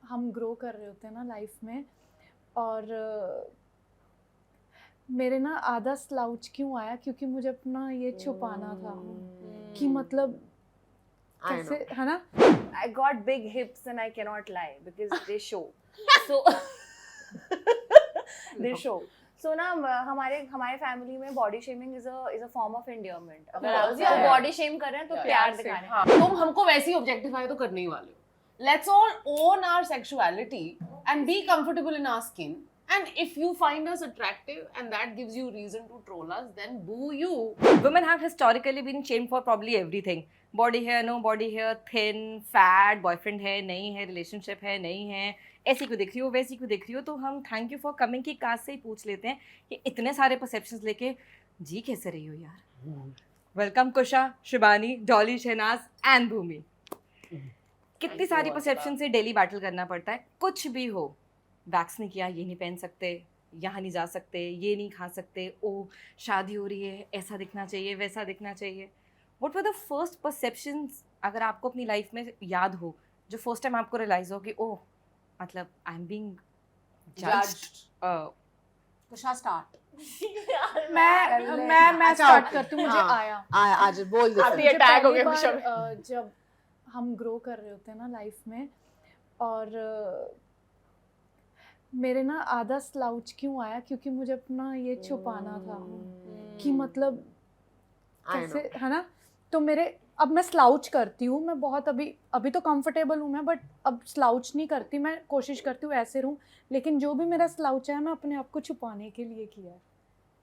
हम ग्रो कर रहे होते हैं ना लाइफ में, और मेरे ना आधा स्लाउच क्यों आया, क्योंकि मुझे अपना ये छुपाना था कि मतलब कैसे, है ना। I got big hips and I cannot lie because they show. So they show. So ना हमारे फैमिली में body shaming is a form of endearment. अगर आप बॉडी शेम कर रहे हैं तो प्यार दिखा रहे हैं. तुम हमको वैसे ही ऑब्जेक्टिफाई तो करने ही वाले हो. Let's all own our sexuality and be comfortable in our skin. And if you find us attractive and that gives you reason to troll us, then boo you. Women have historically been shamed for probably everything. Body hair, no body hair, thin, fat, boyfriend है, नहीं है, relationship है, नहीं है, ऐसी क्यों दिख रही हो, वैसी क्यों दिख रही हो. तो हम थैंक यू फॉर कमिंग की कास्ट से ही पूछ लेते हैं कि इतने सारे परसेप्शंस लेके जी कैसे रही हो यार. Welcome Kusha, Shibani, Dolly, Shehnaaz and भूमि. कितनी सारी परसेप्शन से डेली बैटल करना पड़ता है. कुछ भी हो, वैक्स नहीं किया ये नहीं पहन सकते, यहाँ नहीं जा सकते, ये नहीं खा सकते, ओ शादी हो रही है, ऐसा दिखना चाहिए, वैसा दिखना चाहिए. What were the first perceptions, अगर आपको अपनी लाइफ में याद हो, जो फर्स्ट टाइम आपको रियलाइज हो कि ओह मतलब I am being judged. Kusha start. मैं स्टार्ट करती हूँ. मुझे आया आज बोल दे. आप ये टैग हो गए पहली कुशा बार, जब हम ग्रो कर रहे होते हैं ना लाइफ में, और मेरे ना आधा स्लाउच क्यों आया, क्योंकि मुझे अपना ये छुपाना था कि मतलब कैसे, है ना. तो मेरे अब मैं स्लाउच करती हूँ, मैं बहुत अभी तो कंफर्टेबल हूँ मैं, बट अब स्लाउच नहीं करती. मैं कोशिश करती हूँ ऐसे रहूँ, लेकिन जो भी मेरा स्लाउच है मैं अपने आप को छुपाने के लिए किया है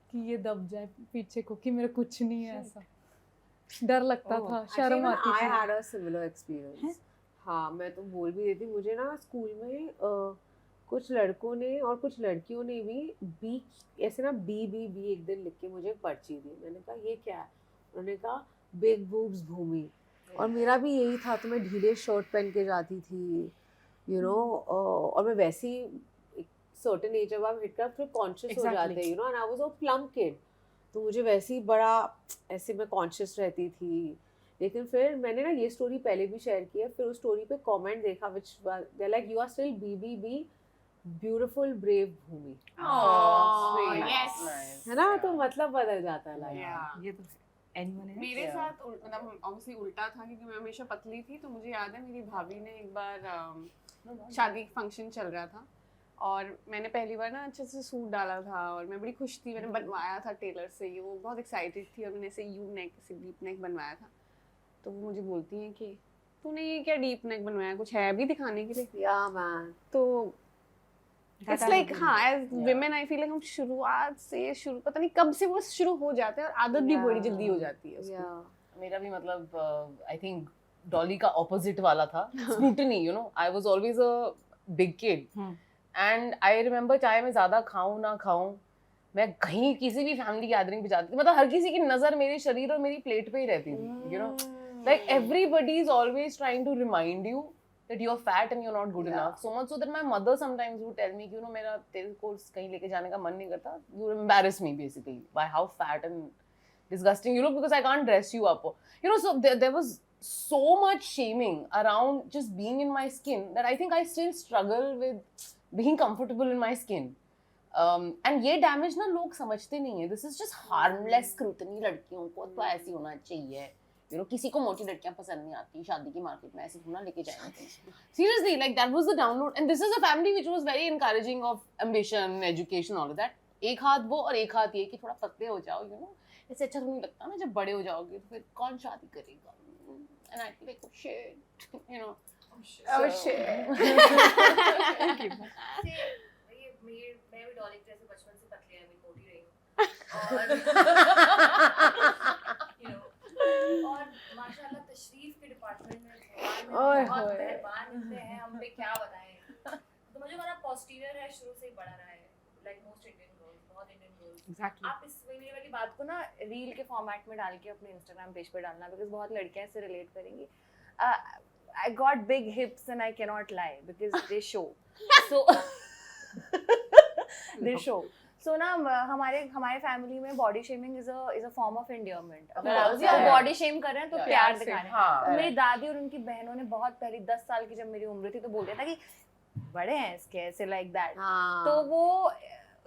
कि ये दब जाए पीछे को, कि मेरा कुछ नहीं है ऐसा. डर लगता था, शर्म आती I थी. had a similar experience. हाँ, मैं तो बोल भी देती. मुझे ना स्कूल में कुछ लड़कों ने और कुछ लड़कियों ने भी बी ऐसे ना बी एक दिन लिख के मुझे पर्ची दी. मैंने कहा ये क्या है. उन्होंने कहा बिग बूब्स भूमि. और मेरा भी यही था. तो मैं ढीले शर्ट पहन के जाती थी, यू नो. और मैं वैसी सर्टेन एज जब आप हिट कर फिर कॉन्शियस हो जाते हैं, you know. And I was a plum kid. तो मुझे वैसे ही बड़ा ऐसे मैं कॉन्शियस रहती थी. लेकिन फिर मैंने ना ये स्टोरी पहले भी शेयर की है. फिर उस स्टोरी पे कमेंट देखा which they like you are still be beautiful brave Bhumi. है ना. तो मतलब बदल जाता है लाइफ. ये तो anyone else? मेरे साथ मतलब ऑब्वियसली उल्टा था क्योंकि मैं हमेशा पतली थी. तो मुझे याद है मेरी भाभी ने एक बार शादी फंक्शन चल रहा था और मैंने पहली बार ना अच्छे से सूट डाला था और मैं बड़ी खुश थी. मैंने बनवाया था टेलर से, ये वो बहुत एक्साइटेड थी और मैंने ऐसे यू नेक से डीप नेक बनवाया था. तो वो मुझे बोलती हैं कि तूने ये क्या डीप नेक बनवाया, कुछ है अभी दिखाने के लिए. या मैन. तो इट्स लाइक हाँ as women I feel like हम शुरुआत से पता नहीं कब से वो शुरू हो जाते हैं और आदत भी बड़ी जल्दी हो जाती है उसको. मेरा भी मतलब आई थिंक डॉली का ऑपोजिट वाला था. Scrutiny, you know. I was always a big kid and I remember चाहे मैं ज्यादा खाऊं ना खाऊं, मैं कहीं किसी भी फैमिली गैदरिंग पे जाती थी, मतलब हर किसी की नजर मेरे शरीर और मेरी प्लेट पे ही रहती थी, you know. Like everybody is always trying to remind you that you're fat and you're not good enough. So much so that my mother sometimes would tell me कि you know मेरा तेरे को कहीं लेके जाने का मन नहीं करता. You embarrass me basically by how fat and disgusting you look because I can't dress you up. You know, so there was so much shaming around just being in my skin that I think I still struggle with being comfortable in my skin. And ये damage ना लोग समझते नहीं है. This is just harmless scrutiny. लड़कियों को तो ऐसी होना चाहिए. You know, किसी को मोटी लड़कियां पसंद नहीं आती. शादी की मार्केट में ऐसे थोड़ा लेके जाएंगे. Seriously, like that was the download. And this is a family which was very encouraging of ambition, education, all of that. एक हाथ वो और एक हाथ ये कि थोड़ा पतले हो जाओ, you know. इससे अच्छा तो नहीं लगता ना जब बड़े हो जाओगे तो फिर कौन शादी करेगा. And I feel like oh shit, you know. Oh shit. मैं भी डॉली जैसे बचपन से पतली है, मैं मोटी रही हूँ. और माशाल्लाह तशरीफ के डिपार्टमेंट में बहुत मेहरबान होते हैं. हम पे क्या बताएं. तो मुझे हमारा पोस्टीरियर है शुरू से ही बड़ा रहा है, लाइक मोस्ट इंडियन गर्ल्स, बहुत इंडियन गर्ल्स. Exactly. आप इस मेरी वाली बात को ना रील के फॉर्मेट में डाल के अपने इंस्टाग्राम पेज पे डालना, बिकॉज बहुत लड़कियां इससे रिलेट करेंगी. I got big hips and I cannot lie because they show. So they show. So ना हमारे फैमिली में body shaming is a form of endearment. अगर आप बॉडी शेम कर रहे हैं तो प्यार दिखा रहे हैं. मेरी दादी और उनकी बहनों ने बहुत पहले 10 साल की जब मेरी उम्र थी तो बोल दिया था कि बड़े हैं इसके ऐसे लाइक दैट। हाँ तो वो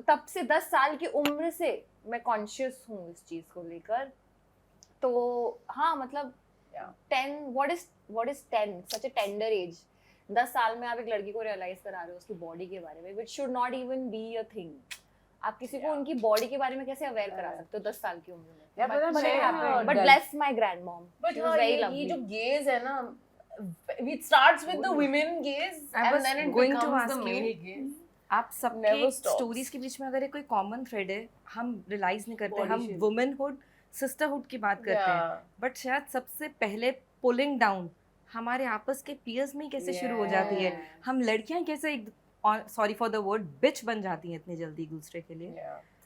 तब से 10 साल की उम्र से मैं कॉन्शियस हूँ इस चीज को लेकर। तो हाँ मतलब 10 what is 10 such a tender as. 10 साल में आप एक लड़की को रियलाइज करा रहे हो उसकी बॉडी के बारे में, which should not even be a thing. आप किसी को उनकी बॉडी के बारे में कैसे अवेयर करा सकते हो 10 साल की उम्र में? यार पता है मैं but bless my grandmom, But she was हाँ, वेरी ये लवली। जो gaze है ना, it starts with the women gaze I was and then it going to becomes ask the you, male gaze. आप सबके Never stops. स्टोरीज के बीच में अगर एक कोई कॉमन थ्रेड है, हम रियलाइज नहीं करते, Body हम shape. वुमेनहुड सिस्टरहुड की बात करते हैं, बट शायद सबसे पहले पुलिंग डाउन हमारे आपस के पीयर्स में ही कैसे शुरू हो जाती है। हम लड़कियां कैसे सॉरी फॉर द वर्ड बिच बन जाती हैं इतनी जल्दी एक दूसरे के लिए।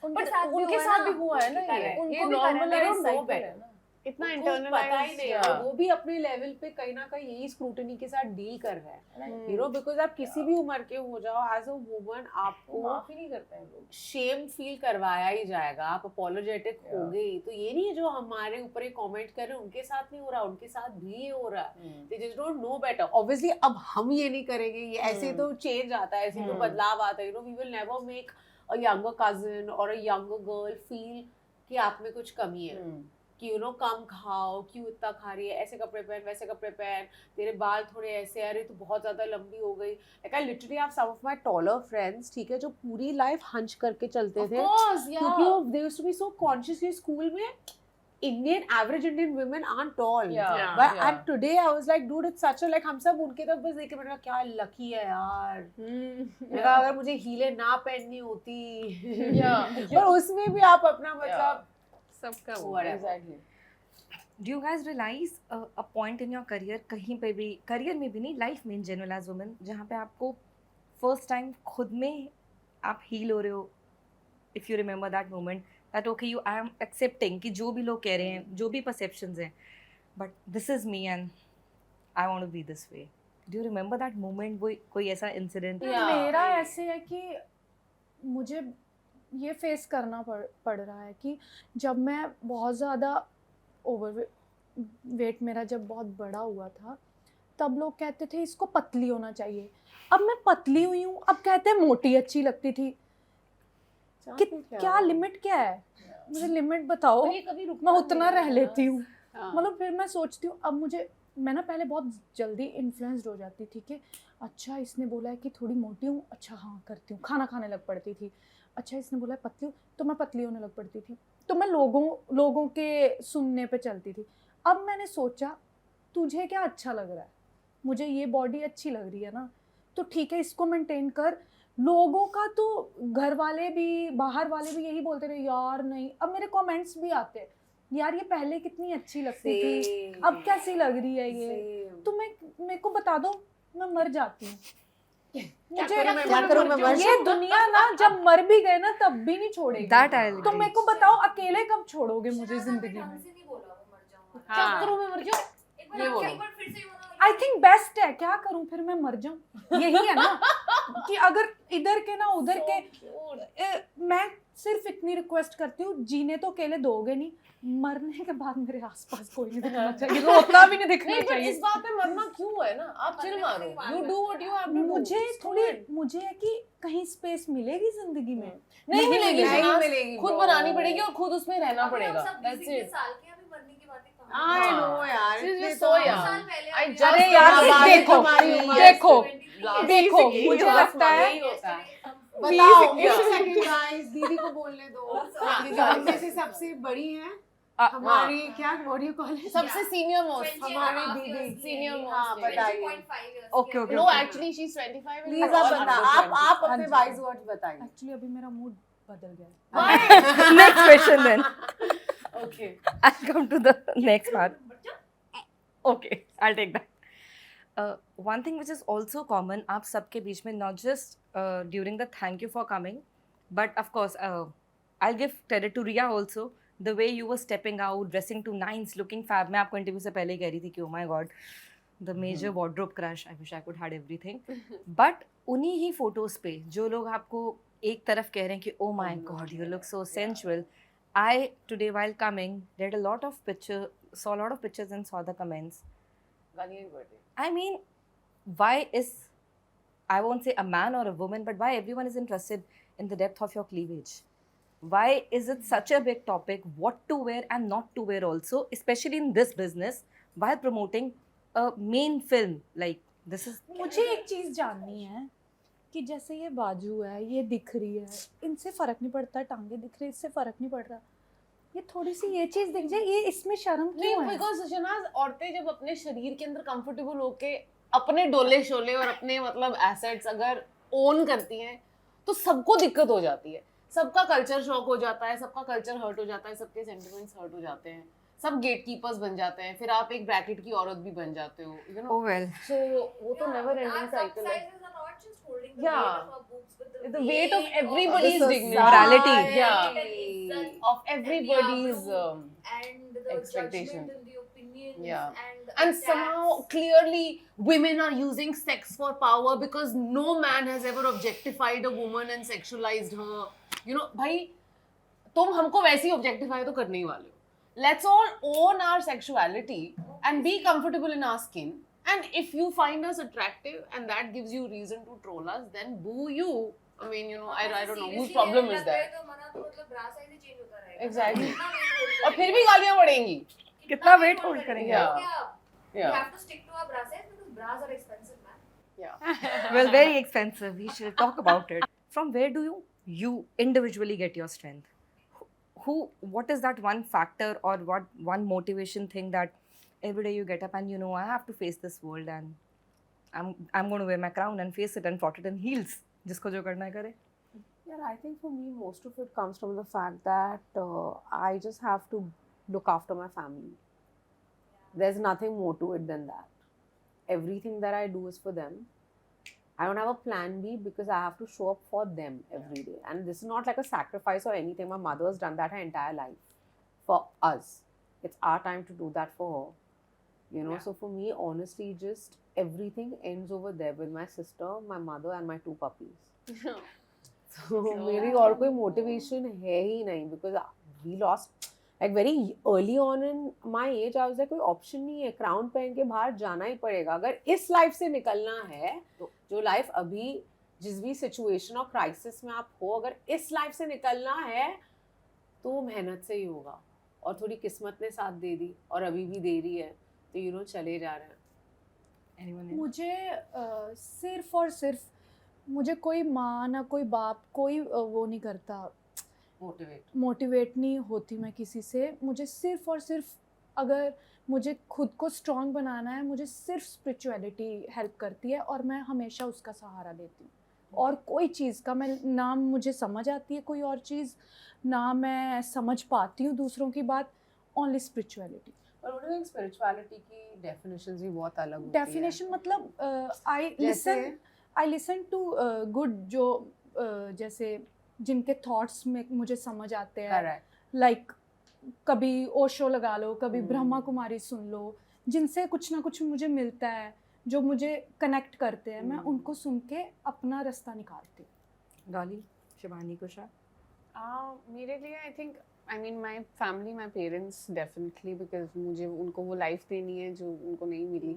उनके But साथ भी उनके हुआ साथ ना। भी हुआ है ना ये, उनको ये भी करा है, normalized they don't know cycle better. है ना। इतना उनको पता ही इंटरनलाइज नहीं है, वो भी अपने लेवल पे कहीं ना कहीं यही स्क्रूटनी के साथ डील कर रहा है, यू नो, बिकॉज आप किसी भी उम्र के हो जाओ, एज अ वुमन आपको माफ ही नहीं करते हैं लोग। शेम फील करवाया ही जाएगा, आप अपोलोजेटिक हो Yeah. गई तो ये नहीं है जो हमारे ऊपर एक कमेंट कर रहे हैं उनके साथ नहीं हो रहा, उनके साथ भी ये हो रहा है। They just don't know better. Obviously अब हम ये नहीं करेंगे, ये ऐसे तो चेंज आता है, ऐसे तो बदलाव आता है, you know, we will never make a younger cousin और अ यंगर गर्ल फील कि आप में कुछ कमी है, कि यू नो कम खाओ, क्यों इतना खा रही है, ऐसे कपड़े पहन, वैसे कपड़े पहन, तेरे बाल थोड़े ऐसे, अरे तू बहुत ज्यादा लंबी हो गई। Like I literally have some of my taller friends, ठीक है, जो पूरी लाइफ हंच करके चलते थे, क्योंकि वो they used to be so conscious कि स्कूल में Indian average Indian women aren't tall. But and today I was like, dude, it's such a like हम सब उनके तक बस देख के मैंने कहा क्या लकी है यार। मैंने कहा अगर मुझे हीले ना पहननी होती, पर उसमें भी आप अपना मतलब सबका Exactly. Do you guys realize a point in your career, कहीं पे भी, करियर में भी नहीं, लाइफ में इन जनरल एज वुमेन, जहाँ पे आपको फर्स्ट टाइम खुद में आप हील हो रहे हो, if you remember that moment that okay you I am accepting कि जो भी लोग कह रहे हैं, जो भी परसेप्शंस हैं, but this is me and I want to be this way. Do you remember that moment? वो कोई ऐसा इंसिडेंट? मेरा ऐसे है कि मुझे ये फेस करना पड़ रहा है कि जब मैं बहुत ज़्यादा ओवर वेट मेरा जब बहुत बड़ा हुआ था, तब लोग कहते थे इसको पतली होना चाहिए। अब मैं पतली हुई हूँ, अब कहते हैं मोटी अच्छी लगती थी। कि क्या लिमिट क्या है? मुझे लिमिट बताओ, ये कभी रुकना मैं उतना नहीं रह है। लेती हूँ। हाँ। मतलब फिर मैं सोचती हूँ, अब मुझे, मैं ना पहले बहुत जल्दी इन्फ्लुएंस्ड हो जाती थी कि अच्छा इसने बोला है कि थोड़ी मोटी हूँ, अच्छा हाँ करती हूँ, खाना खाने लग पड़ती थी। अच्छा इसने बोला है पतली हूँ, तो मैं पतली होने लग पड़ती थी। तो मैं लोगों के सुनने पे चलती थी। अब मैंने सोचा तुझे क्या अच्छा लग रहा है, मुझे ये बॉडी अच्छी लग रही है ना, तो ठीक है इसको मेंटेन कर। लोगों का तो घर वाले भी बाहर वाले भी यही बोलते रहे यार नहीं। अब मेरे कमेंट्स भी आते हैं यार ये पहले कितनी अच्छी लगती थी, अब कैसी लग रही है ये। तो मेरे को बता दो, मैं मर जाती हूँ। मुझे ये दुनिया ना जब मर भी गए ना तब भी नहीं छोड़ेगी। That I'll तो agree. मेरे को बताओ अकेले कब छोड़ोगे मुझे जिंदगी में? हाँ। चक्करों में मर जाओ। ये बोलो। आई थिंक बेस्ट है, क्या करूं फिर मैं मर जाऊं। यही है ना कि अगर इधर के ना उधर के मैं सिर्फ इतनी रिक्वेस्ट करती हूँ, जीने तो अकेले दोगे नहीं, मरने के बाद मेरे आसपास कोई नहीं दिखना चाहिए, रोतना भी नहीं दिखना नहीं, but चाहिए। इस बात पे मरना क्यों है ना? आप चिल मारो, you do what you have to do. मुझे Just do थोड़ी it. मुझे है कि कहीं स्पेस मिलेगी जिंदगी में। नहीं मिलेगी, नहीं हाँ, मिलेगी, खुद bro. बनानी पड़ेगी और खुद उसमें रहना पड़ेगा। That's it. आई नो यार, Seriously, इतने so तो young. I just अरे यार हमारी देखो तुम्हारी उम्र देखो Last देखो यही मुझे होता है, लगता है यही होता है। बताओ, Please, एक सेकंड गाइस, दीदी को बोलने दो। दीदी हम में से सबसे बड़ी हैं, हमारी क्या what do you call it? सबसे senior most. हमारी दीदी Senior most. हाँ बताइए। Okay okay No, actually she's 25. and please we're आप all बता, under 20. आप अपने वाइज वर्ड्स बताइए। एक्चुअली अभी मेरा मूड बदल गया। Next question then. Okay. I'll come to the next part. Okay, I'll take that. One thing which is also common, आप सबके बीच में, not just during the thank you for coming, but of course, I'll give credit to Riya also. The way you were stepping out, dressing to nines, looking fab. मैं आपको interview से पहले ही कह रही थी कि oh my god, the major wardrobe crash. I wish I could had everything. But उन्हीं ही photos पे जो लोग आपको एक तरफ कह रहे हैं कि oh my god, you look so sensual. I today while coming read a lot of saw a lot of pictures and saw the comments. Gani and birthday. I mean, why is I won't say a man or a woman, but why everyone is interested in the depth of your cleavage? Why is it such a big topic, what to wear and not to wear also, especially in this business, while promoting a main film like this is. मुझे एक चीज़ जाननी है कि जैसे ये बाजू है, ये दिख रही है, इनसे फ़र्क नहीं पड़ता, टांगे दिख रही है, इससे फ़र्क नहीं पड़ रहा, ये थोड़ी सी ये चीज़ दिख जाए, ये इसमें शर्म क्यों है? बिकॉज शहनाज, औरतें जब अपने शरीर के अंदर कंफर्टेबल होके अपने डोले शोले और अपने मतलब एसेट्स अगर ओन करती हैं तो सबको दिक्कत हो जाती है, सबका कल्चर शॉक हो जाता है, सबका कल्चर हर्ट हो जाता है, सबके सेंटिमेंट्स हर्ट हो जाते हैं, सब गेटकीपर्स बन जाते हैं, फिर आप एक ब्रैकेट की औरत भी बन जाते हो, यू नो. Oh well. सो वो तो नेवर एंडिंग साइकिल है. The weight of everybody's dignity, Morality. Yeah, of everybody's and the expectation. judgment and the opinions Yeah. and and somehow clearly women are using sex for power because no man has ever objectified a woman and sexualized her, you know. भाई तुम हमको वैसे ही objectify तो करने ही वाले हो. Let's all own our sexuality and be comfortable in our skin, and if you find us attractive and that gives you reason to troll us, then boo you. I mean, you know, I don't know whose problem is that. Exactly. और फिर भी गालियां पड़ेंगी. कितना wait hold करेंगे? Yeah. We have to stick to our bra size because bras are expensive, man. Yeah. Well, very expensive. We should talk about it. From where do you individually get your strength? What is that one factor or what one motivation thing that every day you get up and you know I have to face this world and I'm going to wear my crown and face it and trot it in heels. जिसको जो करना है करे. Yeah, I think for me, most of it comes from the fact that I just have to look after my family. There's nothing more to it than that. Everything that I do is for them. I don't have a plan B because I have to show up for them every day. And this is not like a sacrifice or anything. My mother has done that her entire life for us. It's our time to do that for her. You know, so for me, honestly, just everything ends over there with my sister, my mother, and my 2 puppies. So मेरी और कोई motivation है ही नहीं because we lost like very early on in my age. I was like कोई option नहीं है, crown पहन के बाहर जाना ही पड़ेगा. अगर इस life से निकलना है तो जो life अभी जिस भी situation और crisis में आप हो, अगर इस life से निकलना है तो मेहनत से ही होगा. और थोड़ी किस्मत ने साथ दे दी और अभी भी दे रही है, तो you know चले जा रहे हैं. Anyone else? मुझे सिर्फ और सिर्फ मुझे कोई माँ ना कोई बाप कोई वो नहीं करता, मोटिवेट नहीं होती मैं किसी से. मुझे सिर्फ और सिर्फ अगर मुझे खुद को स्ट्रॉन्ग बनाना है, मुझे सिर्फ स्पिरिचुअलिटी हेल्प करती है और मैं हमेशा उसका सहारा देती हूँ. और कोई चीज़ का मैं ना मुझे समझ आती है, कोई और चीज़ ना मैं समझ पाती हूँ दूसरों की बात, ओनली स्पिरिचुअलिटी. और उन्होंने स्पिरिचुअलिटी की डेफिनेशंस भी बहुत अलग होती है. डेफिनेशन मतलब आई लिसन टू गुड जो जैसे जिनके थॉट्स में मुझे समझ आते हैं, लाइक कभी ओशो लगा लो, कभी ब्रह्मा कुमारी सुन लो, जिनसे कुछ ना कुछ मुझे मिलता है, जो मुझे कनेक्ट करते हैं, मैं उनको सुन के अपना रास्ता निकालती हूँ. Dolly, शिवानी, कुशा. मेरे लिए I think I mean my family, my parents definitely, because मुझे उनको वो लाइफ देनी है जो उनको नहीं मिली.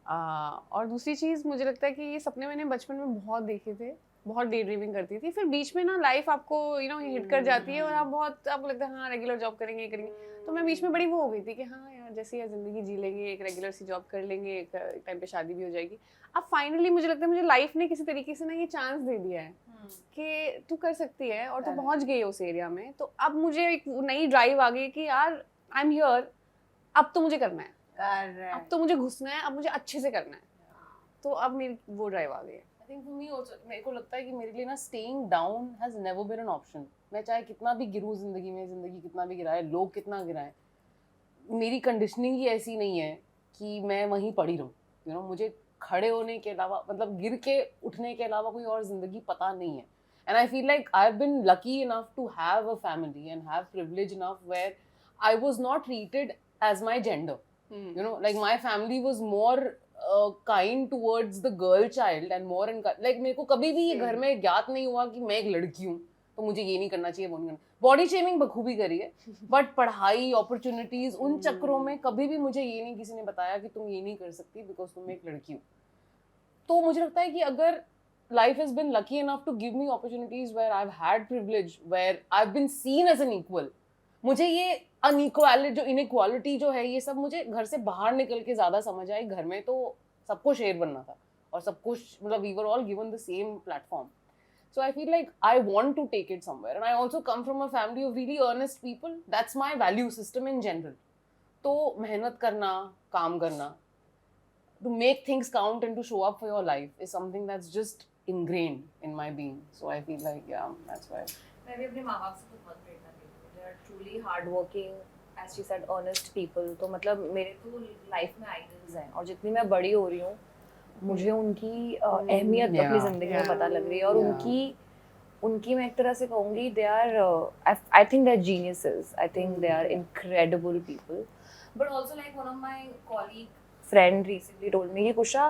और दूसरी चीज़ मुझे लगता है कि ये सपने मैंने बचपन में बहुत देखे थे, बहुत डे ड्रीमिंग करती थी. फिर बीच में ना लाइफ आपको यू नो हिट कर जाती है और आप बहुत आपको लगता है हाँ रेगुलर जॉब करेंगे, ये करेंगे. तो मैं बीच में बड़ी वो हो गई थी कि हाँ यार जैसे यार ज़िंदगी जी लेंगे, एक रेगुलर सी जॉब कर लेंगे, एक टाइम पे शादी भी हो जाएगी. अब फाइनली मुझे लगता है मुझे लाइफ ने किसी तरीके से ना ये चांस दे दिया है कि तू कर सकती है और तू पहुंच गई उस एरिया में. तो अब मुझे एक नई ड्राइव आ गई कि यार आई एम हियर, अब तो मुझे करना है, अब तो मुझे घुसना है, अब मुझे अच्छे से करना है. तो अब मेरी वो ड्राइव आ गई है. I think for me also, मेरे को लगता है कि मेरे लिए ना staying down has never been an option. मैं चाहे कितना भी गिरूँ ज़िंदगी में, ज़िंदगी कितना भी गिराए, लोग कितना गिराए, मेरी कंडीशनिंग ही ऐसी नहीं है कि मैं वहीं पड़ी रहूँ. यू नो, मुझे खड़े होने के अलावा, मतलब गिर के उठने के अलावा कोई और ज़िंदगी पता नहीं है. And I feel like I've been lucky enough to have a family and have privilege enough where I was not treated as my gender. You know, like my family was more kind towards the girl child and more like मेरे को कभी भी ये घर में ज्ञात नहीं हुआ कि मैं एक लड़की हूँ तो मुझे ये नहीं करना चाहिए, वो नहीं करना. बॉडी शेमिंग बखूबी करी है, बट पढ़ाई, अपॉर्चुनिटीज, उन चक्रों में कभी भी मुझे ये नहीं किसी ने बताया कि तुम ये नहीं कर सकती बिकॉज तुम एक लड़की हो. तो मुझे लगता है कि अगर life has been lucky enough to give me opportunities where I've had privilege, where I've been seen as an equal. मुझे ये अनइक्वालिटी जो इनइक्वालिटी जो है ये सब मुझे घर से बाहर निकल के ज़्यादा समझ आई. घर में तो सबको शेर बनना था और सब कुछ मतलब we were all given the same platform. So I feel like I want to take it somewhere, and I also come from a family of really earnest people. That's my value system in general. तो मेहनत करना, काम करना, to make things count and to show up for your life is something that's just ingrained in my being. So I feel like yeah, that's why. मैं भी अपने माँ बाप से बहुत प्रेरणा लेती हूँ. They are truly hardworking, as she said, earnest people. तो मतलब मेरे तो लाइफ में आइडल्स हैं और जितनी मैं बड़ी हो रही हूँ मुझे उनकी अहमियत अपनी ज़िंदगी में पता लग रही है और उनकी मैं एक तरह से कहूँगी they are I think they are geniuses. I think they are incredible people. But also like one of my colleague friend recently told me कि कुशा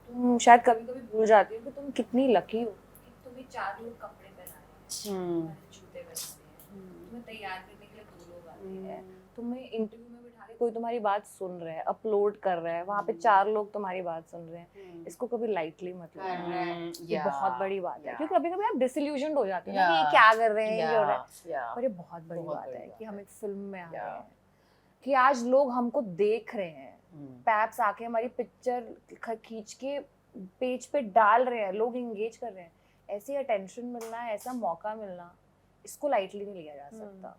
तुम शायद कभी कभी भूल जाती हो कि तुम कितनी लकी हो कि तुम्हें 4 लोग कपड़े पहना रहे हैं, तुम्हारे जूते पहनते हैं, तुम्हें तैयार करने के लिए 2 लोग आते हैं, तुम्हें इंटरव्यू में बिठा के कोई तुम्हारी बात सुन रहा है, अपलोड कर रहा है, वहाँ पे 4 लोग तुम्हारी बात सुन रहे हैं. इसको कभी लाइटली मत लो. ये बहुत बड़ी बात है क्योंकि कभी कभी आप डिसइल्यूजन्ड हो जाते हो ना कि ये क्या कर रहे हैं, ये हो रहा है. पर ये बहुत बड़ी बात है कि हम एक फिल्म में आ रहे हैं, कि आज लोग हमको देख रहे हैं, पैप्स आके हमारी पिक्चर खींच के पेज पे डाल रहे हैं, लोग एंगेज कर रहे हैं. ऐसी अटेंशन मिलना, ऐसा मौका मिलना, इसको लाइटली नहीं लिया जा सकता.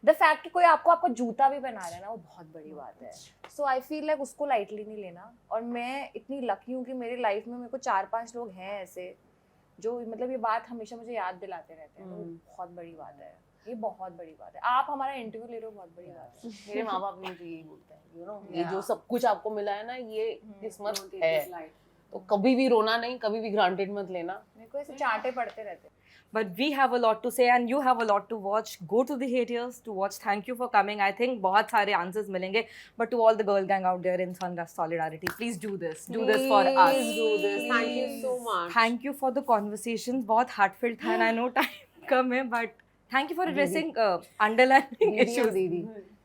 द फैक्ट कि कोई आपका जूता भी पहना रहा है ना, वो बहुत बड़ी बात है. सो आई फील लाइक उसको लाइटली नहीं लेना. और मैं इतनी लकी हूँ कि मेरी लाइफ में मेरे को 4-5 लोग हैं ऐसे जो मतलब ये बात हमेशा मुझे याद दिलाते रहते हैं. तो बहुत बड़ी बात है, ये बहुत बड़ी बात है. आप हमारा इंटरव्यू ले रहे हो, बहुत बड़ी बात है. मेरे माँ बाप भी मुझे यही बोलते हैं, you know, ये जो सब कुछ आपको मिला है ना, ये किस्मत है. तो कभी भी रोना नहीं, कभी भी ग्रांटेड मत लेना. मेरे को ऐसे चांटे पड़ते रहते हैं. But we have a lot to say and you have a lot to watch. Go to the theaters to watch. Thank you for coming. I think बहुत सारे answers मिलेंगे. But to all the girl gang out there in solidarity, please do this. Do this for us. Please do this. Thank you so much. Thank you for the conversations. बहुत heartfelt था. And I know time कम है, but thank you for addressing underlying issues. दीदी